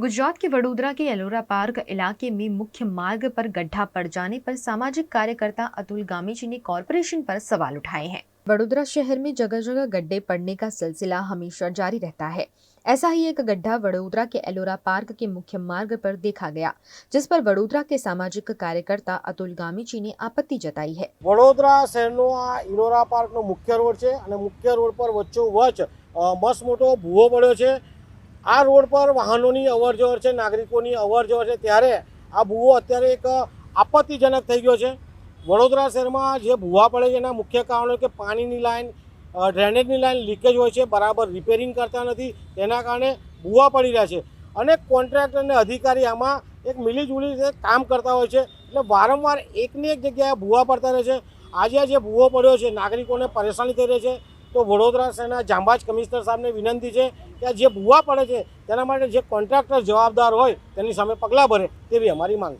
गुजरात के वडोदरा के एलोरा पार्क इलाके में मुख्य मार्ग पर गड्ढा पड़ जाने पर सामाजिक कार्यकर्ता अतुल गामीची ने कॉरपोरेशन पर सवाल उठाए हैं। वडोदरा शहर में जगह जगह गड्ढे पड़ने का सिलसिला हमेशा जारी रहता है। ऐसा ही एक गड्ढा वडोदरा के एलोरा पार्क के मुख्य मार्ग पर देखा गया, जिस पर वडोदरा के सामाजिक कार्यकर्ता अतुल गामीची ने आपत्ति जताई है। वडोदरा शहरનો આ ઇલોરા પાર્કનો મુખ્ય રોડ છે અને મુખ્ય રોડ પર વચ્ચોવચ્ચ મસ્ત મોટો ભૂવો પડ્યો છે। આ રોડ પર વાહનોની અવરજવર છે, નાગરિકોની અવરજવર છે, ત્યારે આ ભૂવો અત્યારે એક આપત્તિજનક થઈ ગયો છે। વડોદરા શહેરમાં જે ભૂવા પડે છે એના મુખ્ય કારણો કે પાણીની લાઈન, ડ્રેનેજની લાઈન લીકેજ હોય છે, બરાબર રિપેરિંગ કરતા નથી, તેના કારણે ભૂવા પડી રહ્યા છે। અનેક કોન્ટ્રાક્ટર અને અધિકારી આમાં એક મિલીજુલી રીતે કામ કરતા હોય છે, એટલે વારંવાર એકની એક જગ્યાએ ભૂવા પડતા રહે છે। આજે આ જે ભૂવો પડ્યો છે, નાગરિકોને પરેશાની થઈ રહી છે, તો વડોદરા શહેરના જાંબાજ કમિશનર સાહેબને વિનંતી છે કે આ જે ભૂવા પડે છે તેના માટે જે કોન્ટ્રાક્ટર જવાબદાર હોય તેની સામે પગલાં ભરે તેવી અમારી માંગ છે।